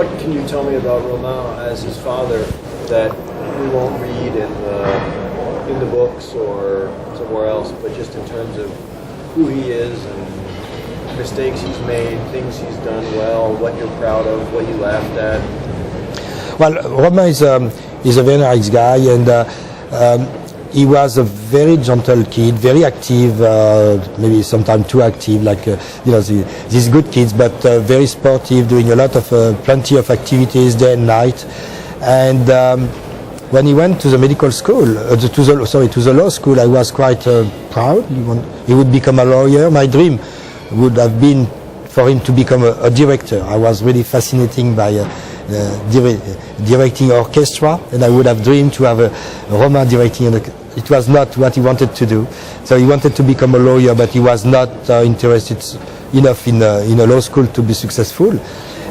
what can you tell me about Romain as his father that we won't read in the books or somewhere else, but just in terms of who he is and mistakes he's made, things he's done well, what you're proud of, what you laughed at? Well, Romain is a very nice guy, and he was a very gentle kid, very active, maybe sometimes too active, like these good kids, but very sportive, doing a lot of plenty of activities day and night. And when he went to the medical school, to the law school, I was quite proud. He would become a lawyer. My dream would have been for him to become a director. I was really fascinated by directing orchestra, and I would have dreamed to have a Romain directing. It was not what he wanted to do. So he wanted to become a lawyer, but he was not interested enough in a law school to be successful.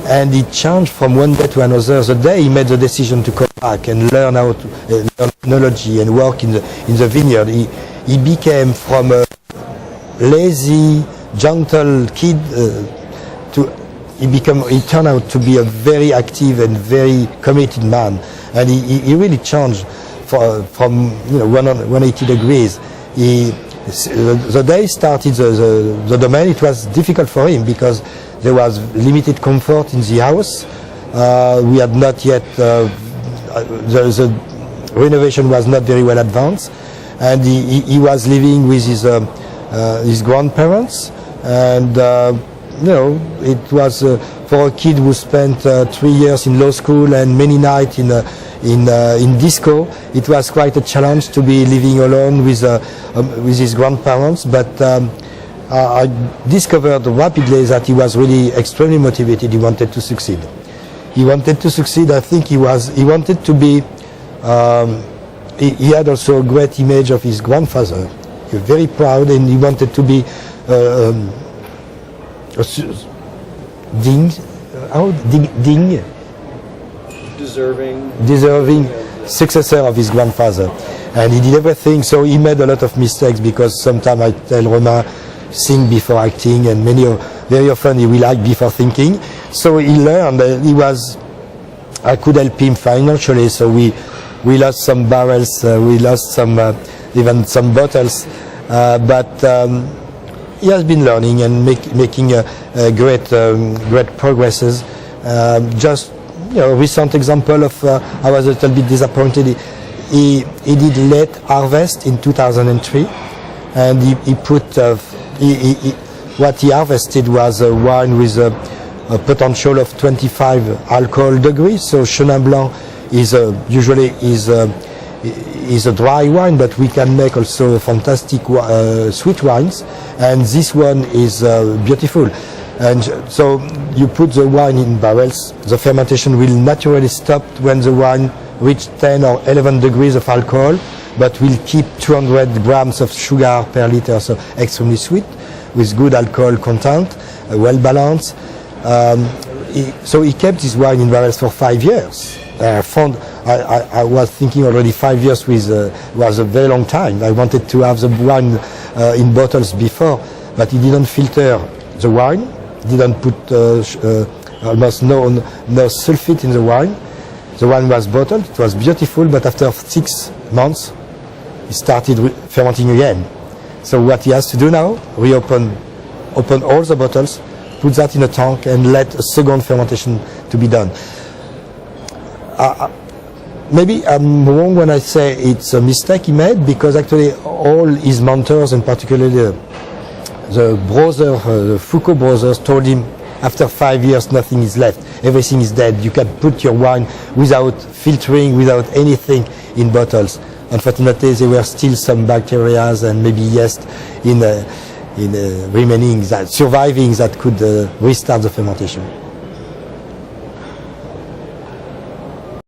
And he changed from one day to another. The day he made the decision to come back and learn how to learn technology and work in the vineyard, he became from a lazy, gentle kid he turned out to be a very active and very committed man. And he really changed from 180 degrees. The day he started the Domaine, it was difficult for him because there was limited comfort in the house. We had not yet, the renovation was not very well advanced, and he was living with his grandparents, and it was for a kid who spent 3 years in law school and many nights in disco. It was quite a challenge to be living alone with his grandparents, but I discovered rapidly that he was really extremely motivated. He wanted to succeed. I think he wanted to be. He had also a great image of his grandfather. He was very proud, and he wanted to be deserving successor of his grandfather, and he did everything. So he made a lot of mistakes, because sometimes I tell Romain, think before acting, and very often he will act before thinking. So he learned. I could help him financially. So we lost some barrels, we lost even some bottles, but he has been learning and making great progresses. Just recent example of I was a little bit disappointed. He did late harvest in 2003, and he put what he harvested was a wine with a potential of 25 alcohol degrees. So Chenin Blanc is usually a dry wine, but we can make also fantastic sweet wines, and this one is beautiful. And so you put the wine in barrels, the fermentation will naturally stop when the wine reaches 10 or 11 degrees of alcohol, but will keep 200 grams of sugar per liter, so extremely sweet, with good alcohol content, well balanced. So he kept his wine in barrels for 5 years. I was thinking already 5 years was a very long time. I wanted to have the wine in bottles before, but he didn't filter the wine, didn't put almost no sulfate in the wine. The wine was bottled, it was beautiful, but after 6 months, he started fermenting again. So what he has to do now, open all the bottles, put that in a tank, and let a second fermentation to be done. Maybe I'm wrong when I say it's a mistake he made, because actually all his mentors, and particularly the Foucault brothers, told him after 5 years nothing is left, everything is dead. You can put your wine without filtering, without anything, in bottles. Unfortunately, there were still some bacteria and maybe yeast in remaining, surviving, that could restart the fermentation.